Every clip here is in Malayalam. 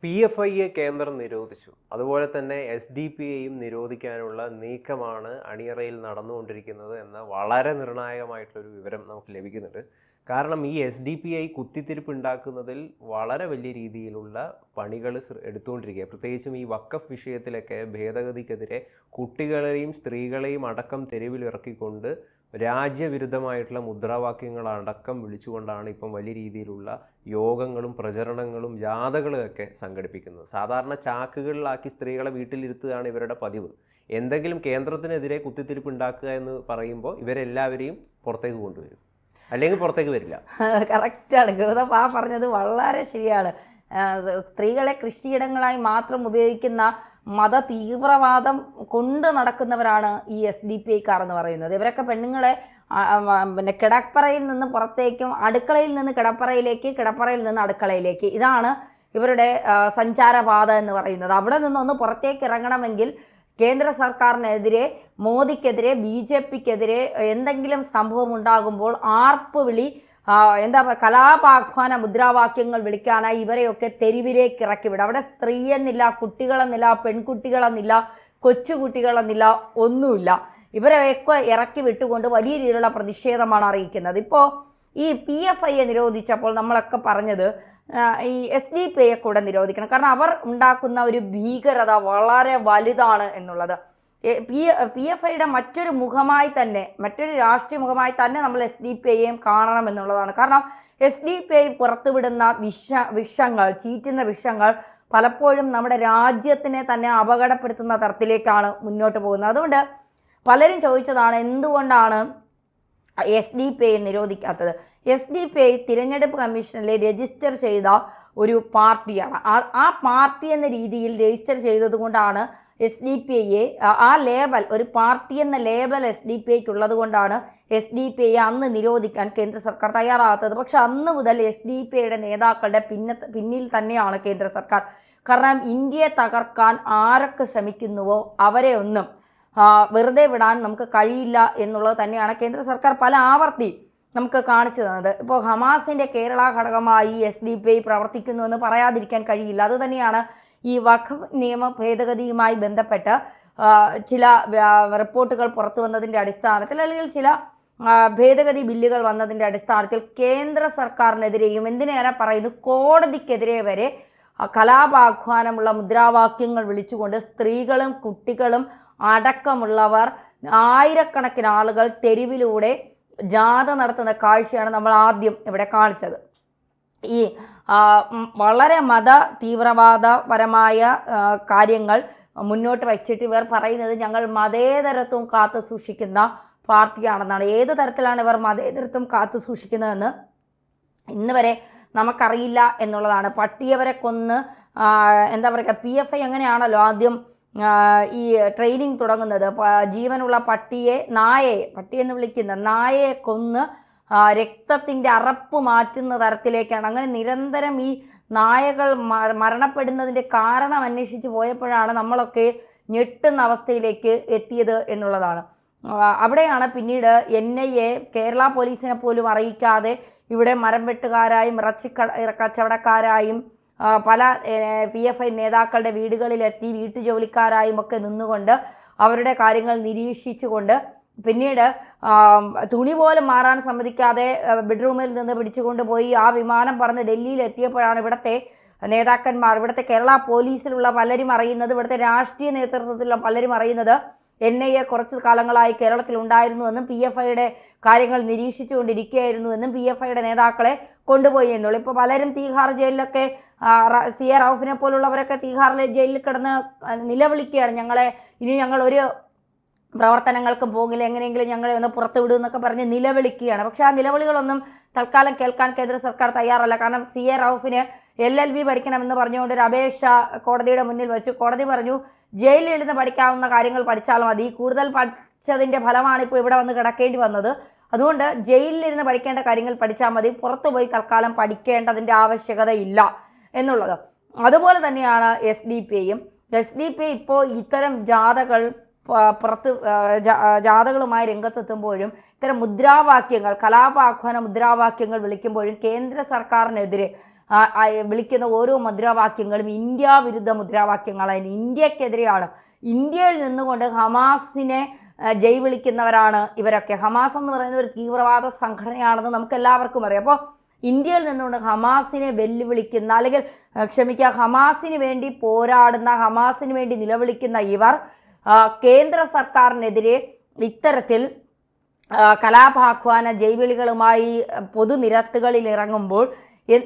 PFIയെ കേന്ദ്രം നിരോധിച്ചു. അതുപോലെ തന്നെ SDPIയും നിരോധിക്കാനുള്ള നീക്കമാണ് അണിയറയിൽ നടന്നുകൊണ്ടിരിക്കുന്നത് എന്ന വളരെ നിർണായകമായിട്ടുള്ളൊരു വിവരം നമുക്ക് ലഭിക്കുന്നുണ്ട്. കാരണം ഈ SDPI കുത്തിത്തിരിപ്പ് ഉണ്ടാക്കുന്നതിൽ വളരെ വലിയ രീതിയിലുള്ള പണികൾ എടുത്തുകൊണ്ടിരിക്കുക. പ്രത്യേകിച്ചും ഈ വഖഫ് വിഷയത്തിലൊക്കെ ഭേദഗതിക്കെതിരെ കുട്ടികളെയും സ്ത്രീകളെയും അടക്കം തെരുവിലിറക്കിക്കൊണ്ട് രാജ്യവിരുദ്ധമായിട്ടുള്ള മുദ്രാവാക്യങ്ങളടക്കം വിളിച്ചുകൊണ്ടാണ് ഇപ്പം വലിയ രീതിയിലുള്ള യോഗങ്ങളും പ്രചരണങ്ങളും ജാഥകളും ഒക്കെ സംഘടിപ്പിക്കുന്നത്. സാധാരണ ചാക്കുകളിലാക്കി സ്ത്രീകളെ വീട്ടിലിരുത്തുകയാണ് ഇവരുടെ പതിവ്. എന്തെങ്കിലും കേന്ദ്രത്തിനെതിരെ കുത്തിത്തിരിപ്പ് ഉണ്ടാക്കുക എന്ന് പറയുമ്പോൾ ഇവരെല്ലാവരെയും പുറത്തേക്ക് കൊണ്ടുവരും, അല്ലെങ്കിൽ പുറത്തേക്ക് വരില്ല. കറക്റ്റാണ് ഗൗതം ആ പറഞ്ഞത്, വളരെ ശരിയാണ്. സ്ത്രീകളെ കൃഷിയിടങ്ങളായി മാത്രം ഉപയോഗിക്കുന്ന മത തീവ്രവാദം കൊണ്ട് നടക്കുന്നവരാണ് ഈ SDPIക്കാർ എന്ന് പറയുന്നത്. ഇവരൊക്കെ പെണ്ണുങ്ങളെ പിന്നെ കിടപ്പറയിൽ നിന്ന് പുറത്തേക്കും അടുക്കളയിൽ നിന്ന് കിടപ്പറയിലേക്ക്, കിടപ്പറയിൽ നിന്ന് അടുക്കളയിലേക്ക്, ഇതാണ് ഇവരുടെ സഞ്ചാരപാത എന്ന് പറയുന്നത്. അവിടെ നിന്നൊന്ന് പുറത്തേക്ക് ഇറങ്ങണമെങ്കിൽ കേന്ദ്ര സർക്കാരിനെതിരെ, മോദിക്കെതിരെ, BJPക്കെതിരെ എന്തെങ്കിലും സംഭവം ഉണ്ടാകുമ്പോൾ ആർപ്പ് വിളി, എന്താ പറയുക, കലാപാഹ്വാന മുദ്രാവാക്യങ്ങൾ വിളിക്കാനായി ഇവരെയൊക്കെ തെരുവിലേക്ക് ഇറക്കി വിടും. അവിടെ സ്ത്രീയെന്നില്ല, കുട്ടികളെന്നില്ല, പെൺകുട്ടികളെന്നില്ല, കൊച്ചുകുട്ടികളെന്നില്ല, ഒന്നുമില്ല. ഇവരെയൊക്കെ ഇറക്കി വിട്ടുകൊണ്ട് വലിയ രീതിയിലുള്ള പ്രതിഷേധമാണ് അറിയിക്കുന്നത്. ഇപ്പോൾ ഈ PFIയെ നിരോധിച്ചപ്പോൾ നമ്മളൊക്കെ പറഞ്ഞത് ഈ SDPIയെ കൂടെ നിരോധിക്കണം, കാരണം അവർ ഉണ്ടാക്കുന്ന ഒരു ഭീകരത വളരെ വലുതാണ് എന്നുള്ളത്. PFIയുടെ മറ്റൊരു മുഖമായി തന്നെ, മറ്റൊരു രാഷ്ട്രീയ മുഖമായി തന്നെ നമ്മൾ SDPIയെയും കാണണം എന്നുള്ളതാണ്. കാരണം SDPI പുറത്തുവിടുന്ന വിഷങ്ങൾ, ചീറ്റുന്ന വിഷങ്ങൾ പലപ്പോഴും നമ്മുടെ രാജ്യത്തിനെ തന്നെ അപകടപ്പെടുത്തുന്ന തരത്തിലേക്കാണ് മുന്നോട്ട് പോകുന്നത്. അതുകൊണ്ട് പലരും ചോദിച്ചതാണ് എന്തുകൊണ്ടാണ് SDPI നിരോധിക്കാത്തത്. SDPI തിരഞ്ഞെടുപ്പ് കമ്മീഷനിൽ രജിസ്റ്റർ ചെയ്ത ഒരു പാർട്ടിയാണ്. ആ പാർട്ടി എന്ന രീതിയിൽ രജിസ്റ്റർ ചെയ്തത് കൊണ്ടാണ് SDPIയെ, ആ ലേബൽ, ഒരു പാർട്ടി എന്ന ലേബൽ SDPIക്ക് ഉള്ളത് കൊണ്ടാണ് SDPIയെ അന്ന് നിരോധിക്കാൻ കേന്ദ്ര സർക്കാർ തയ്യാറാകാത്തത്. പക്ഷെ അന്ന് മുതൽ SDPIയുടെ നേതാക്കളുടെ പിന്നിൽ തന്നെയാണ് കേന്ദ്ര സർക്കാർ. കാരണം ഇന്ത്യയെ തകർക്കാൻ ആരൊക്കെ ശ്രമിക്കുന്നുവോ അവരെ ഒന്നും വെറുതെ വിടാൻ നമുക്ക് കഴിയില്ല എന്നുള്ളത് തന്നെയാണ് കേന്ദ്ര സർക്കാർ പല ആവർത്തി നമുക്ക് കാണിച്ചു തന്നത്. ഇപ്പോൾ ഹമാസിൻ്റെ കേരള ഘടകമായി SDPI പ്രവർത്തിക്കുന്നുവെന്ന് പറയാതിരിക്കാൻ കഴിയില്ല. അതുതന്നെയാണ് ഈ വഖഫ് നിയമ ഭേദഗതിയുമായി ബന്ധപ്പെട്ട് ചില റിപ്പോർട്ടുകൾ പുറത്തു വന്നതിൻ്റെ അടിസ്ഥാനത്തിൽ, അല്ലെങ്കിൽ ചില ഭേദഗതി ബില്ലുകൾ വന്നതിൻ്റെ അടിസ്ഥാനത്തിൽ കേന്ദ്ര സർക്കാരിനെതിരെയും, എന്തിനേറെ പറയുന്നു, കോടതിക്കെതിരെ വരെ കലാപാഹ്വാനമുള്ള മുദ്രാവാക്യങ്ങൾ വിളിച്ചുകൊണ്ട് സ്ത്രീകളും കുട്ടികളും അടക്കമുള്ളവർ, ആയിരക്കണക്കിന് ആളുകൾ തെരുവിലൂടെ ജാഥ നടത്തുന്ന കാഴ്ചയാണ് നമ്മൾ ആദ്യം ഇവിടെ കാണിച്ചത്. ഈ വളരെ മത തീവ്രവാദപരമായ കാര്യങ്ങൾ മുന്നോട്ട് വച്ചിട്ട് ഇവർ പറയുന്നത് ഞങ്ങൾ മതേതരത്വം കാത്തു സൂക്ഷിക്കുന്ന പാർട്ടിയാണെന്നാണ്. ഏത് തരത്തിലാണ് ഇവർ മതേതരത്വം കാത്തു സൂക്ഷിക്കുന്നതെന്ന് ഇന്ന് വരെ നമുക്കറിയില്ല എന്നുള്ളതാണ്. പട്ടിയവരെ കൊന്ന്, എന്താ പറയുക, PFI അങ്ങനെയാണല്ലോ ആദ്യം ഈ ട്രെയിനിങ് തുടങ്ങുന്നത്. ജീവനുള്ള പട്ടിയെ, പട്ടിയെന്ന് വിളിക്കുന്ന നായയെ കൊന്ന് രക്തത്തിൻ്റെ അറപ്പ് മാറ്റുന്ന തരത്തിലേക്കാണ്. അങ്ങനെ നിരന്തരം ഈ നായകൾ മരണപ്പെടുന്നതിൻ്റെ കാരണം അന്വേഷിച്ച് പോയപ്പോഴാണ് നമ്മളൊക്കെ ഞെട്ടുന്ന അവസ്ഥയിലേക്ക് എത്തിയത് എന്നുള്ളതാണ്. അവിടെയാണ് പിന്നീട് NIA, കേരള പോലീസിനെ പോലും അറിയിക്കാതെ ഇവിടെ മരം വെട്ടുകാരായും കച്ചവടക്കാരായും പല PFI നേതാക്കളുടെ വീടുകളിലെത്തി വീട്ടുജോലിക്കാരായും ഒക്കെ നിന്നുകൊണ്ട് അവരുടെ കാര്യങ്ങൾ നിരീക്ഷിച്ചുകൊണ്ട്, പിന്നീട് തുണി പോലും മാറാൻ സമ്മതിക്കാതെ ബെഡ്റൂമിൽ നിന്ന് പിടിച്ചുകൊണ്ട് പോയി ആ വിമാനം പറന്ന് ഡൽഹിയിൽ എത്തിയപ്പോഴാണ് ഇവിടുത്തെ നേതാക്കന്മാർ, ഇവിടുത്തെ കേരള പോലീസിലുള്ള പലരും അറിയുന്നത്, ഇവിടുത്തെ രാഷ്ട്രീയ നേതൃത്വത്തിലുള്ള പലരും അറിയുന്നത് NIA കുറച്ച് കാലങ്ങളായി കേരളത്തിൽ ഉണ്ടായിരുന്നുവെന്നും PFIയുടെ കാര്യങ്ങൾ നിരീക്ഷിച്ചുകൊണ്ടിരിക്കുകയായിരുന്നുവെന്നും PFIയുടെ നേതാക്കളെ കൊണ്ടുപോയി എന്നുള്ളൂ. ഇപ്പോൾ പലരും തീഹാർ ജയിലിലൊക്കെ, CA റൌഫിനെ പോലുള്ളവരൊക്കെ തീഹാർ ജയിലിൽ കിടന്ന് നിലവിളിക്കുകയാണ്, ഇനി ഞങ്ങൾ ഒരു പ്രവർത്തനങ്ങൾക്കും പോകില്ല, എങ്ങനെയെങ്കിലും ഞങ്ങളെ ഒന്ന് പുറത്തു വിടും എന്നൊക്കെ പറഞ്ഞ് നിലവിളിക്കുകയാണ്. പക്ഷെ ആ നിലവിളികളൊന്നും തൽക്കാലം കേൾക്കാൻ കേന്ദ്ര സർക്കാർ തയ്യാറല്ല. കാരണം CA റൌഫിന് LLB പഠിക്കണമെന്ന് പറഞ്ഞുകൊണ്ട് ഒരു അപേക്ഷ കോടതിയുടെ മുന്നിൽ വെച്ചു. കോടതി പറഞ്ഞു ജയിലിലിരുന്ന് പഠിക്കാവുന്ന കാര്യങ്ങൾ പഠിച്ചാൽ മതി, കൂടുതൽ പഠിച്ചതിൻ്റെ ഫലമാണ് ഇപ്പോൾ ഇവിടെ വന്ന് കിടക്കേണ്ടി വന്നത്, അതുകൊണ്ട് ജയിലിലിരുന്ന് പഠിക്കേണ്ട കാര്യങ്ങൾ പഠിച്ചാൽ മതി, പുറത്തുപോയി തൽക്കാലം പഠിക്കേണ്ടതിൻ്റെ ആവശ്യകതയില്ല എന്നുള്ളത്. അതുപോലെ തന്നെയാണ് SDPIയും. SDPI ഇപ്പോൾ ഇത്തരം ജാഥകളുമായി രംഗത്തെത്തുമ്പോഴും ഇത്തരം മുദ്രാവാക്യങ്ങൾ, കലാപാഹ്വാന മുദ്രാവാക്യങ്ങൾ വിളിക്കുമ്പോഴും കേന്ദ്ര സർക്കാരിനെതിരെ, വിളിക്കുന്ന ഓരോ മുദ്രാവാക്യങ്ങളും ഇന്ത്യ വിരുദ്ധ മുദ്രാവാക്യങ്ങളാണ്, ഇന്ത്യക്കെതിരെയാണ്. ഇന്ത്യയിൽ നിന്നുകൊണ്ട് ഹമാസിനെ ജയ് വിളിക്കുന്നവരാണ് ഇവരൊക്കെ. ഹമാസ് എന്ന് പറയുന്ന ഒരു തീവ്രവാദ സംഘടനയാണെന്ന് നമുക്ക് എല്ലാവർക്കും അറിയാം. അപ്പോൾ ഇന്ത്യയിൽ നിന്നുകൊണ്ട് ഹമാസിനെ വെല്ലുവിളിക്കുന്ന, അല്ലെങ്കിൽ ഹമാസിന് വേണ്ടി പോരാടുന്ന, ഹമാസിന് വേണ്ടി നിലവിളിക്കുന്ന ഇവർ കേന്ദ്ര സർക്കാരിനെതിരെ ഇത്തരത്തിൽ കലാപാഹ്വാന ജൈവിളികളുമായി പൊതുനിരത്തുകളിൽ ഇറങ്ങുമ്പോൾ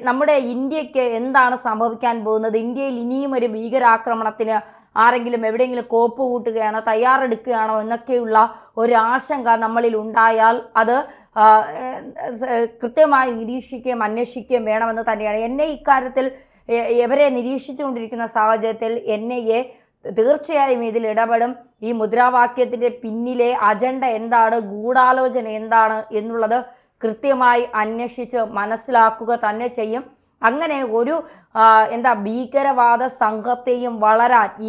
നമ്മുടെ ഇന്ത്യക്ക് എന്താണ് സംഭവിക്കാൻ പോകുന്നത്? ഇന്ത്യയിൽ ഇനിയും ഒരു ഭീകരാക്രമണത്തിന് ആരെങ്കിലും എവിടെയെങ്കിലും കോപ്പ് കൂട്ടുകയാണോ, തയ്യാറെടുക്കുകയാണോ എന്നൊക്കെയുള്ള ഒരു ആശങ്ക നമ്മളിൽ ഉണ്ടായാൽ അത് കൃത്യമായി നിരീക്ഷിക്കുകയും അന്വേഷിക്കുകയും വേണമെന്ന് തന്നെയാണ്. എന്നെ ഇക്കാര്യത്തിൽ ഇവരെ നിരീക്ഷിച്ചുകൊണ്ടിരിക്കുന്ന സാഹചര്യത്തിൽ NIA തീർച്ചയായും ഇതിൽ ഇടപെടും. ഈ മുദ്രാവാക്യത്തിൻ്റെ പിന്നിലെ അജണ്ട എന്താണ്, ഗൂഢാലോചന എന്താണ് എന്നുള്ളത് കൃത്യമായി അന്വേഷിച്ച് മനസ്സിലാക്കുക തന്നെ ചെയ്യും. അങ്ങനെ ഒരു ഭീകരവാദ സംഘത്തെയും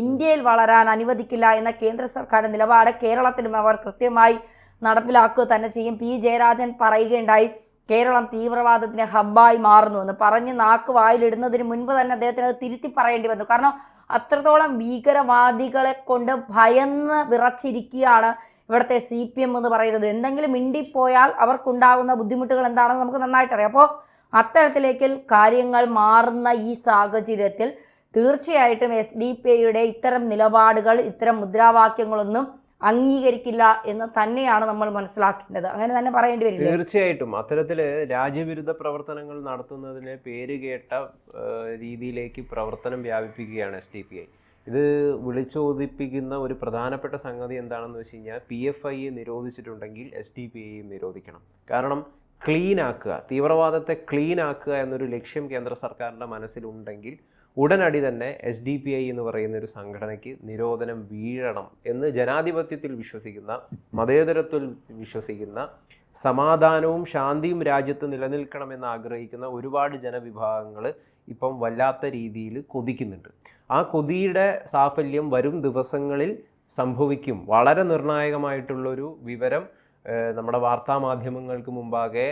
ഇന്ത്യയിൽ വളരാൻ അനുവദിക്കില്ല എന്ന കേന്ദ്ര സർക്കാരിൻ്റെ നിലപാട് കേരളത്തിലും അവർ കൃത്യമായി നടപ്പിലാക്കുക തന്നെ ചെയ്യും. P. ജയരാജൻ പറയുകയുണ്ടായി, കേരളം തീവ്രവാദത്തിന് ഹബ്ബായി മാറുന്നു എന്ന്. പറഞ്ഞ് നാക്ക് വായിലിടുന്നതിന് മുൻപ് തന്നെ അദ്ദേഹത്തിന് അത് തിരുത്തി പറയേണ്ടി വന്നു. കാരണം അത്രത്തോളം ഭീകരവാദികളെ കൊണ്ട് ഭയന്ന് വിറച്ചിരിക്കുകയാണ് ഇവിടുത്തെ CPM എന്ന് പറയുന്നത്. എന്തെങ്കിലും മിണ്ടിപ്പോയാൽ അവർക്കുണ്ടാകുന്ന ബുദ്ധിമുട്ടുകൾ എന്താണെന്ന് നമുക്ക് നന്നായിട്ടറിയാം. അപ്പോൾ അത്തരത്തിലേക്ക് കാര്യങ്ങൾ മാറുന്ന ഈ സാഹചര്യത്തിൽ തീർച്ചയായിട്ടും SDPIയുടെ ഇത്തരം നിലപാടുകൾ, ഇത്തരം മുദ്രാവാക്യങ്ങളൊന്നും അംഗീകരിക്കില്ല എന്ന് തന്നെയാണ് നമ്മൾ മനസ്സിലാക്കേണ്ടത്. അങ്ങനെ തന്നെ പറയേണ്ടി വരില്ല. തീർച്ചയായിട്ടും അത്തരത്തില് രാജ്യവിരുദ്ധ പ്രവർത്തനങ്ങൾ നടത്തുന്നതിന് പേരുകേട്ട രീതിയിലേക്ക് പ്രവർത്തനം വ്യാപിപ്പിക്കുകയാണ് SDPI. ഇത് വിളിച്ചോദിപ്പിക്കുന്ന ഒരു പ്രധാനപ്പെട്ട സംഗതി എന്താണെന്ന് വെച്ച് കഴിഞ്ഞാൽ PFI നിരോധിച്ചിട്ടുണ്ടെങ്കിൽ SDPI നിരോധിക്കണം. കാരണം ക്ലീൻ ആക്കുക, തീവ്രവാദത്തെ ക്ലീൻ ആക്കുക എന്നൊരു ലക്ഷ്യം കേന്ദ്ര സർക്കാരിൻ്റെ മനസ്സിലുണ്ടെങ്കിൽ ഉടനടി തന്നെ SDPI എന്ന് പറയുന്ന ഒരു സംഘടനയ്ക്ക് നിരോധനം വീഴണം എന്ന് ജനാധിപത്യത്തിൽ വിശ്വസിക്കുന്ന, മതേതരത്വത്തിൽ വിശ്വസിക്കുന്ന, സമാധാനവും ശാന്തിയും രാജ്യത്ത് നിലനിൽക്കണമെന്ന് ആഗ്രഹിക്കുന്ന ഒരുപാട് ജനവിഭാഗങ്ങൾ ഇപ്പം വല്ലാത്ത രീതിയിൽ കൊതിക്കുന്നുണ്ട്. ആ കൊതിയുടെ സാഫല്യം വരും ദിവസങ്ങളിൽ സംഭവിക്കും. വളരെ നിർണായകമായിട്ടുള്ളൊരു വിവരം നമ്മുടെ വാർത്താ മാധ്യമങ്ങൾക്ക് മുമ്പാകെ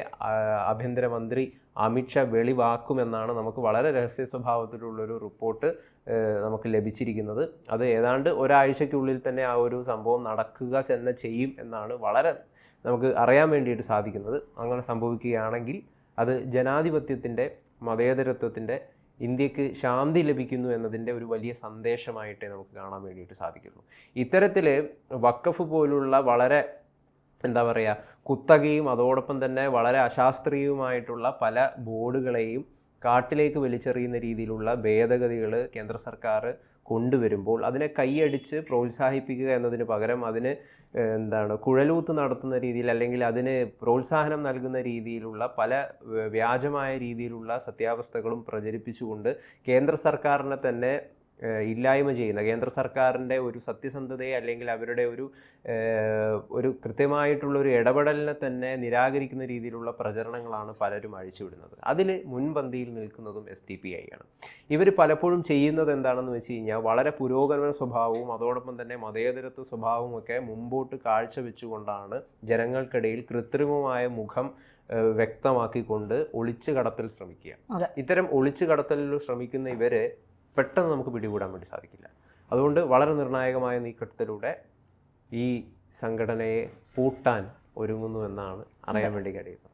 ആഭ്യന്തരമന്ത്രി അമിത്ഷാ വെളിവാക്കുമെന്നാണ് നമുക്ക് വളരെ രഹസ്യ സ്വഭാവത്തിലുള്ളൊരു റിപ്പോർട്ട് നമുക്ക് ലഭിച്ചിരിക്കുന്നത്. അത് ഏതാണ്ട് ഒരാഴ്ചയ്ക്കുള്ളിൽ തന്നെ ആ ഒരു സംഭവം നടക്കുക തന്നെ ചെയ്യും എന്നാണ് വളരെ നമുക്ക് അറിയാൻ വേണ്ടിയിട്ട് സാധിക്കുന്നത്. അങ്ങനെ സംഭവിക്കുകയാണെങ്കിൽ അത് ജനാധിപത്യത്തിൻ്റെ, മതേതരത്വത്തിൻ്റെ, ഇന്ത്യക്ക് ശാന്തി ലഭിക്കുന്നു എന്നതിൻ്റെ ഒരു വലിയ സന്ദേശമായിട്ടേ നമുക്ക് കാണാൻ വേണ്ടിയിട്ട് സാധിക്കുള്ളൂ. ഇത്തരത്തിൽ വഖഫ് പോലുള്ള വളരെ കുത്തകയും അതോടൊപ്പം തന്നെ വളരെ അശാസ്ത്രീയവുമായിട്ടുള്ള പല ബോർഡുകളെയും കാട്ടിലേക്ക് വലിച്ചെറിയുന്ന രീതിയിലുള്ള ഭേദഗതികൾ കേന്ദ്ര സർക്കാർ കൊണ്ടുവരുമ്പോൾ അതിനെ കൈയടിച്ച് പ്രോത്സാഹിപ്പിക്കുക എന്നതിന് പകരം അതിന് കുഴലൂത്ത് നടത്തുന്ന രീതിയിൽ, അല്ലെങ്കിൽ അതിന് പ്രോത്സാഹനം നൽകുന്ന രീതിയിലുള്ള പല വ്യാജമായ രീതിയിലുള്ള സത്യാവസ്ഥകളും പ്രചരിപ്പിച്ചുകൊണ്ട് കേന്ദ്ര സർക്കാരിനെ തന്നെ ഇല്ലായ്മ ചെയ്യുന്ന, കേന്ദ്ര സർക്കാരിൻ്റെ ഒരു സത്യസന്ധതയെ അല്ലെങ്കിൽ അവരുടെ ഒരു കൃത്യമായിട്ടുള്ളൊരു ഇടപെടലിനെ തന്നെ നിരാകരിക്കുന്ന രീതിയിലുള്ള പ്രചരണങ്ങളാണ് പലരും അഴിച്ചുവിടുന്നത്. അതിൽ മുൻപന്തിയിൽ നിൽക്കുന്നതും SDPI ആണ്. ഇവർ പലപ്പോഴും ചെയ്യുന്നത് എന്താണെന്ന് വെച്ച് കഴിഞ്ഞാൽ വളരെ പുരോഗമന സ്വഭാവവും അതോടൊപ്പം തന്നെ മതേതരത്വ സ്വഭാവവും ഒക്കെ മുമ്പോട്ട് കാഴ്ചവെച്ചുകൊണ്ടാണ് ജനങ്ങൾക്കിടയിൽ കൃത്രിമമായ മുഖം വ്യക്തമാക്കിക്കൊണ്ട് ഒളിച്ചു കടത്തൽ ശ്രമിക്കുക. ഇത്തരം ഒളിച്ചു കടത്തലിൽ ശ്രമിക്കുന്ന ഇവരെ പെട്ടെന്ന് നമുക്ക് പിടികൂടാൻ വേണ്ടി സാധിക്കില്ല. അതുകൊണ്ട് വളരെ നിർണായകമായ നീക്കത്തിലൂടെ ഈ സംഘടനയെ പൂട്ടാൻ ഒരുങ്ങുന്നു എന്നാണ് അറിയാൻ വേണ്ടി കഴിയുന്നത്.